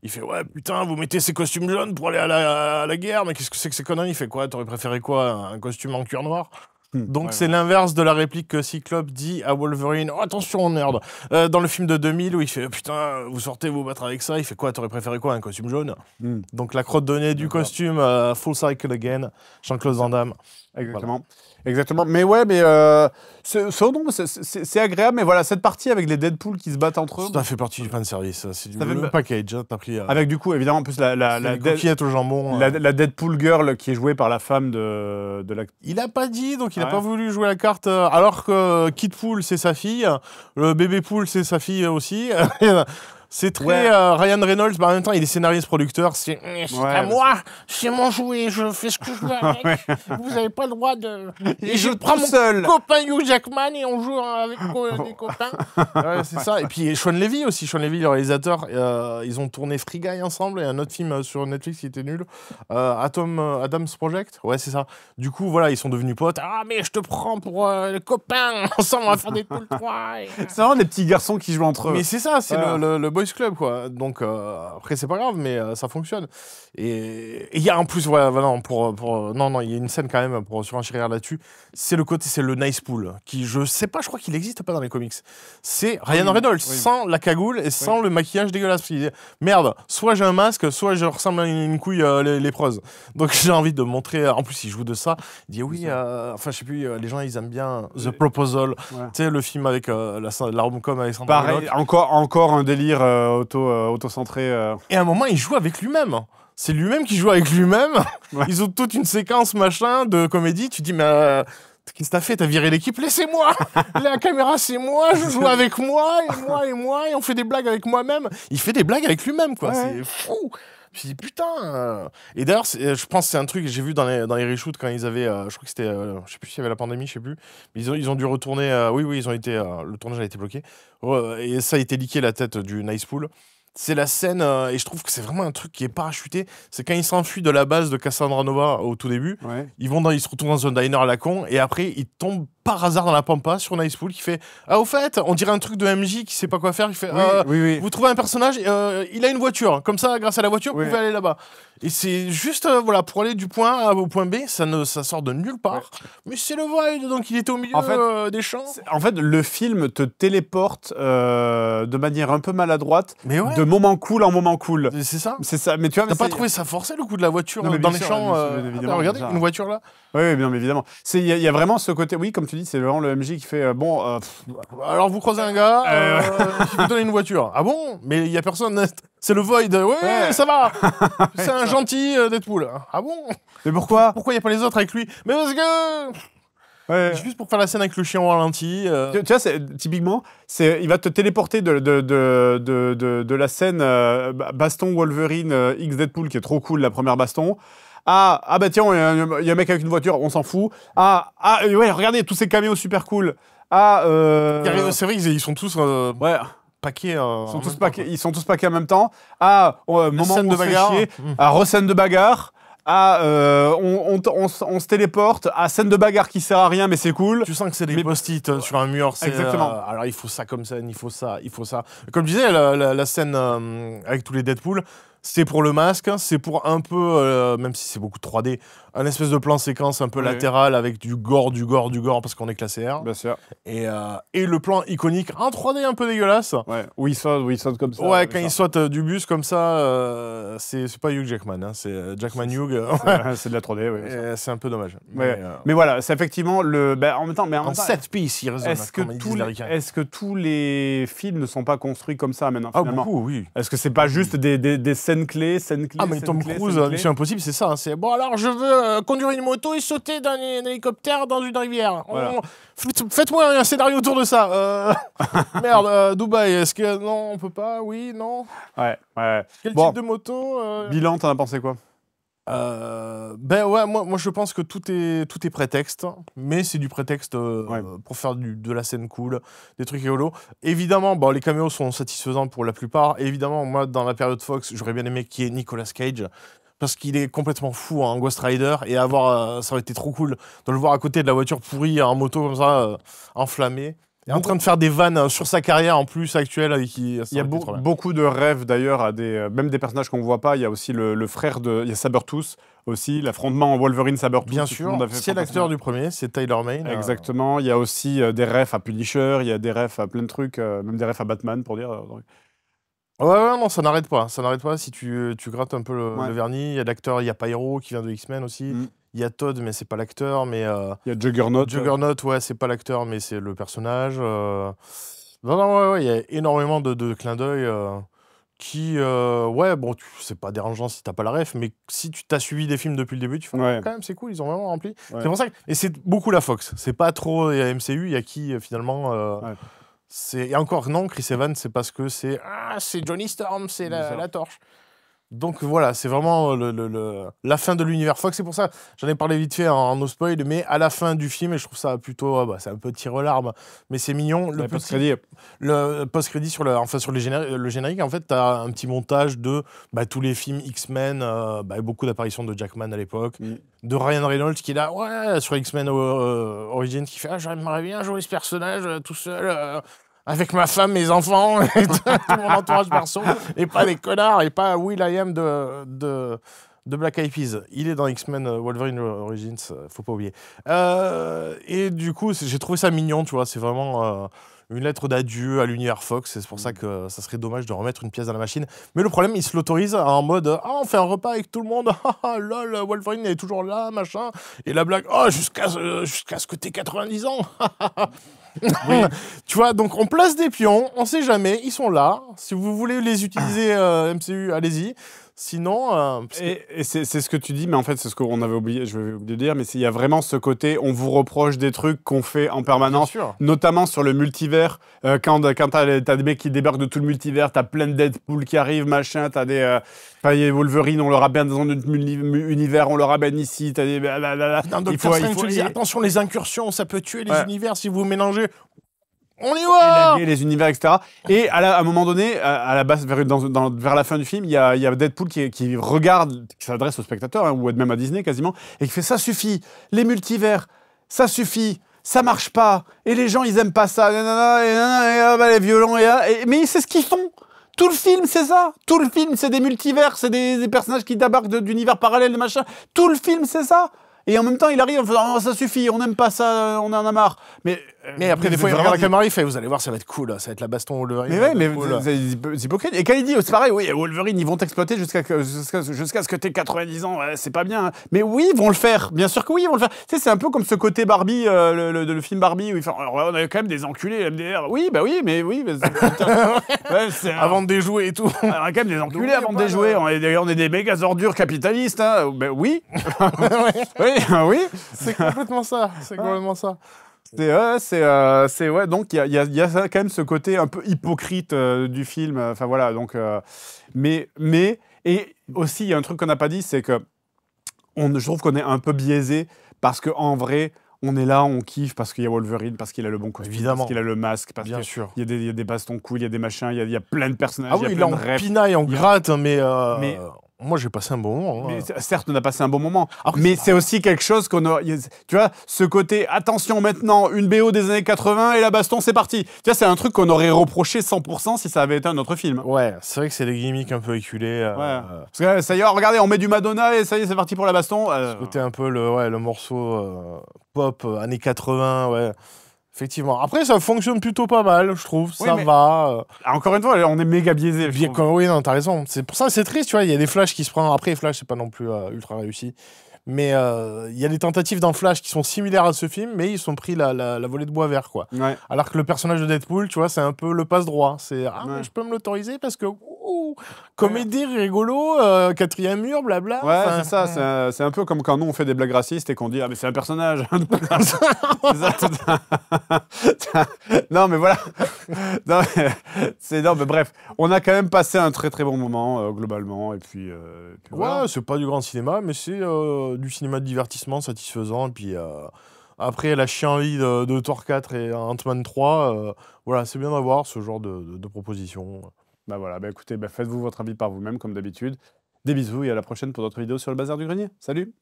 Il fait, ouais, putain, vous mettez ces costumes jaunes pour aller à la guerre, mais qu'est-ce que c'est que ces conneries? Il fait quoi? T'aurais préféré quoi? Un costume en cuir noir? Donc c'est l'inverse de la réplique que Cyclope dit à Wolverine. Oh, attention, nerd. Dans le film de 2000 où il fait putain, vous sortez vous battre avec ça. Il fait quoi? T'aurais préféré quoi? Un costume jaune? Donc la crotte de nez du costume, full cycle again. Jean-Claude Van Damme. Exactement. Voilà. Exactement. Mais ouais, mais c'est agréable. Mais voilà, cette partie avec les Deadpool qui se battent entre eux. Ça fait partie du fan service. C'est le package. Hein, t'as pris. Avec du coup, évidemment, en plus la coquillette au jambon. La Deadpool girl qui est jouée par la femme de la. Il a pas dit, donc il a pas voulu jouer la carte. Alors que Kid Pool, c'est sa fille. Le bébé Pool, c'est sa fille aussi. C'est très Ryan Reynolds, mais en même temps, il est scénariste producteur. C'est à moi, c'est mon jouet, je fais ce que je veux avec. Vous n'avez pas le droit de. Et je prends mon copain Hugh Jackman et on joue avec des copains. C'est ça. Et puis Sean Levy aussi, Sean Levy, le réalisateur. Ils ont tourné Free Guy ensemble et un autre film sur Netflix qui était nul. Adam's Project. Ouais, c'est ça. Du coup, voilà, ils sont devenus potes. Ah, mais je te prends pour le copain. Ensemble, on va faire des Deadpool 3. C'est vraiment des petits garçons qui jouent entre eux. Mais c'est ça, c'est le Boys Club, quoi. Donc, après, c'est pas grave, mais ça fonctionne. Et il y a en plus, voilà, non, il y a une scène quand même pour surenchérir là-dessus. C'est le Nice Pool, qui, je sais pas, je crois qu'il n'existe pas dans les comics. C'est Ryan Reynolds, sans la cagoule et sans le maquillage dégueulasse. Il dit, merde, soit j'ai un masque, soit je ressemble à une couille lépreuse. Donc, j'ai envie de montrer. En plus, il joue de ça. Il dit, oui, enfin, je sais plus, les gens, ils aiment bien The Proposal. Tu sais, le film avec la rom-com avec Sandra Bullock. Encore un délire auto-centré. Et à un moment, il joue avec lui-même. C'est lui-même qui joue avec lui-même. Ils ont toute une séquence, machin, de comédie. Tu dis, mais qu'est-ce que t'as fait? T'as viré l'équipe? Laissez-moi. La caméra, c'est moi. Je joue avec moi, et on fait des blagues avec moi-même. Il fait des blagues avec lui-même, quoi. C'est fou. Je me suis dit, putain. Et d'ailleurs, je pense que c'est un truc que j'ai vu dans les reshoots quand ils avaient. Je crois que c'était. Je sais plus s'il y avait la pandémie, je sais plus. Mais ils ont dû retourner. Oui, ils ont été. Le tournage a été bloqué. Et ça a été liqué la tête du Nice Pool. C'est la scène, et je trouve que c'est vraiment un truc qui est parachuté. C'est quand ils s'enfuient de la base de Cassandra Nova au tout début. Ils se retrouvent dans un diner à la con, et après, ils tombent par hasard dans la pampa sur Nice Pool qui fait au fait, on dirait un truc de MJ qui sait pas quoi faire. Il fait vous trouvez un personnage, il a une voiture. Comme ça, grâce à la voiture, vous pouvez aller là-bas. Et c'est juste voilà, pour aller du point A au point B, ça sort de nulle part. Mais c'est le Void, donc il était au milieu des champs. En fait, le film te téléporte de manière un peu maladroite, de moment cool en moment cool. C'est ça. C'est ça. Mais tu vois, t'as pas trouvé ça forcé le coup de la voiture dans les champs regardez, une voiture là. Oui, bien évidemment. Il y a vraiment ce côté. Oui, comme tu dis, c'est vraiment le MJ qui fait alors vous croisez un gars, qui vous donne une voiture. Ah bon? Mais il y a personne. C'est le Void. Ouais, ça va. C'est un gentil Deadpool. Ah bon? Mais pourquoi? Pourquoi il y a pas les autres avec lui? Mais parce que. Juste pour faire la scène avec le chien au ralenti. Tu vois, typiquement, il va te téléporter de la scène baston Wolverine X Deadpool qui est trop cool, la première baston. Bah tiens, il y a un mec avec une voiture, on s'en fout. Ouais, regardez, tous ces caméos super cool. C'est vrai qu'ils sont tous paqués. Ils sont tous paqués en même temps. Moment où on se fait chier. Scène de bagarre. On se téléporte à scène de bagarre qui sert à rien mais c'est cool. Tu sens que c'est des post-it sur un mur. Exactement. Alors il faut ça comme scène, il faut ça. Comme je disais, la scène avec tous les Deadpool, c'est pour le masque, c'est pour un peu, même si c'est beaucoup 3D, un espèce de plan séquence un peu latéral avec du gore, parce qu'on est classé R. Bien sûr. Et le plan iconique en 3D un peu dégueulasse. Ouais, où il saute comme ça. Ouais, quand il saute du bus comme ça, c'est pas Hugh Jackman, hein, c'est Jackman Hugh. C'est de la 3D, oui. C'est un peu dommage. Mais voilà, c'est effectivement en même temps. En 7 pistes, il résonne. Est-ce que tous les films ne sont pas construits comme ça maintenant, finalement? Beaucoup, oui. Est-ce que c'est pas juste des scènes scène clé. Ah, mais Tom Cruise, Mission Impossible, c'est ça. Hein, c'est bon, alors je veux conduire une moto et sauter d'un hélicoptère dans une rivière. Voilà. Faites-moi un scénario autour de ça. Merde, Dubaï, est-ce que. Non, on peut pas. Oui, non. Ouais. Quel type de moto Bilan, t'en as pensé quoi? Ben ouais, moi je pense que tout est prétexte, mais c'est du prétexte pour faire de la scène cool, des trucs rigolos. Évidemment, bon, les caméos sont satisfaisants pour la plupart. Évidemment, moi, dans la période Fox, j'aurais bien aimé qu'il y ait Nicolas Cage, parce qu'il est complètement fou en Ghost Rider, et ça aurait été trop cool de le voir à côté de la voiture pourrie en moto comme ça, enflammée. Et en train de faire des vannes sur sa carrière en plus actuelle. Il y a beaucoup de rêves d'ailleurs, même des personnages qu'on ne voit pas. Il y a aussi le frère il y a Sabertooth aussi, l'affrontement Wolverine-Sabertooth. Bien sûr, c'est l'acteur du premier, c'est Tyler Mane. Exactement, il y a aussi des rêves à Punisher, il y a des rêves à plein de trucs, même des rêves à Batman pour dire. Ouais, non, ça n'arrête pas. Ça n'arrête pas si tu grattes un peu le vernis. Il y a l'acteur, il y a Pyro qui vient de X-Men aussi. Il y a Todd, mais c'est pas l'acteur. Mais il y a Juggernaut. Juggernaut, ouais, c'est pas l'acteur, mais c'est le personnage. Non, ouais, il y a énormément de clins d'œil qui, ouais, bon, c'est pas dérangeant si t'as pas la ref, mais si tu t'as suivi des films depuis le début, tu fais quand même, c'est cool, ils ont vraiment rempli. Ouais. C'est pour ça et c'est beaucoup la Fox. C'est pas trop MCU, il y a qui finalement. Et encore non, Chris Evans, c'est parce que c'est Johnny Storm, c'est la torche. Donc voilà, c'est vraiment la fin de l'univers Fox. C'est pour ça, j'en ai parlé vite fait en no spoil, mais à la fin du film, et je trouve ça plutôt, c'est un peu tire-larme, mais c'est mignon. Le post-crédit sur le générique, en fait, t'as un petit montage de tous les films X-Men, beaucoup d'apparitions de Jackman à l'époque, de Ryan Reynolds qui est là, sur X-Men Origins, qui fait j'aimerais bien jouer ce personnage tout seul. Avec ma femme, mes enfants, et tout mon entourage perso, et pas des connards, et pas Will.i.am de Black Eyed Peas. Il est dans X-Men Wolverine Origins, faut pas oublier. Et du coup, j'ai trouvé ça mignon, tu vois, c'est vraiment une lettre d'adieu à l'univers Fox, et c'est pour ça que ça serait dommage de remettre une pièce dans la machine. Mais le problème, il se l'autorise en mode on fait un repas avec tout le monde, lol, Wolverine est toujours là, machin, et la blague, jusqu'à ce que t'aies 90 ans. Oui. Tu vois, donc on place des pions, on sait jamais, ils sont là. Si vous voulez les utiliser MCU, allez-y. Sinon... Et c'est ce que tu dis, mais en fait, c'est ce qu'on avait oublié, je vais oublier de dire, mais il y a vraiment ce côté, on vous reproche des trucs qu'on fait en permanence, notamment sur le multivers. Quand t'as des mecs qui débarquent de tout le multivers, t'as plein de Deadpool qui arrivent, machin, t'as des... Wolverine, on le ramène dans un univers, on le ramène ici, t'as des... Il faut dire, attention, les incursions, ça peut tuer les univers si vous mélangez... On y va. Les univers, etc. Et à un moment donné, à la base, vers la fin du film, il y a Deadpool qui regarde, qui s'adresse au spectateur, ou même à Disney quasiment, et qui fait « ça suffit, les multivers, ça suffit, ça marche pas, et les gens, ils aiment pas ça, les violons, mais c'est ce qu'ils font. Tout le film, c'est ça. Tout le film, c'est des multivers, c'est des personnages qui débarquent d'univers parallèles, machin. Tout le film, c'est ça. Et en même temps, il arrive en faisant ça suffit, on n'aime pas ça, on en a marre. Mais après, des fois, il regarde la caméra, il fait vous allez voir, ça va être cool, ça va être la baston Wolverine. Mais ouais, mais c'est hypocrite. Et quand il dit, c'est pareil, oui, Wolverine, ils vont t'exploiter jusqu'à ce que t'aies 90 ans, c'est pas bien. Hein. Mais oui, ils vont le faire, bien sûr que oui, ils vont le faire. Tu sais, c'est un peu comme ce côté Barbie, le film Barbie, où ils font, on a quand même des enculés MDR. Oui, mais oui. Avant de déjouer et tout. On a quand même des enculés avant de déjouer. On est des méga ordures capitalistes. Hein. Ben oui. Oui. C'est complètement ça. C'est complètement ça. Donc il y a quand même ce côté un peu hypocrite du film. Enfin voilà, donc mais et aussi il y a un truc qu'on n'a pas dit, c'est que je trouve qu'on est un peu biaisé parce que en vrai on est là, on kiffe parce qu'il y a Wolverine, parce qu'il a le bon costume, évidemment, parce qu'il a le masque, parce bien sûr. Il y a des bastons cool, il y a des machins, il y a plein de personnages. Ah oui, il est en pinaille, en gratte, mais moi, j'ai passé un bon moment. Certes, on a passé un bon moment. Mais c'est aussi quelque chose qu'on a... Tu vois, ce côté, attention maintenant, une BO des années 80 et la baston, c'est parti. Tu vois, c'est un truc qu'on aurait reproché 100% si ça avait été un autre film. Ouais, c'est vrai que c'est des gimmicks un peu éculés. Parce que ça y est, regardez, on met du Madonna et ça y est, c'est parti pour la baston. Ce côté un peu le morceau pop années 80, ouais. Effectivement. Après, ça fonctionne plutôt pas mal, je trouve. Ça va. Encore une fois, on est méga biaisé. Oui, non, t'as raison. C'est pour ça que c'est triste, tu vois. Il y a des Flash qui se prennent. Après, Flash, c'est pas non plus ultra réussi. Mais il y a des tentatives dans Flash qui sont similaires à ce film, mais ils sont pris la volée de bois vert, quoi. Ouais. Alors que le personnage de Deadpool, tu vois, c'est un peu le passe-droit. C'est mais je peux me l'autoriser parce que Comédie, rigolo, quatrième mur, blabla. Ouais, c'est ça. C'est un peu comme quand nous, on fait des blagues racistes et qu'on dit « Ah, mais c'est un personnage !» Non, mais voilà. Non, mais bref. On a quand même passé un très très bon moment, globalement. Et puis, voilà. Ouais, c'est pas du grand cinéma, mais c'est du cinéma de divertissement satisfaisant. Et puis après la chienlit de Thor 4 et Ant-Man 3, voilà, c'est bien d'avoir ce genre de propositions. Bah voilà, bah écoutez, faites-vous votre avis par vous-même, comme d'habitude. Des bisous et à la prochaine pour d'autres vidéos sur le Bazar du Grenier. Salut!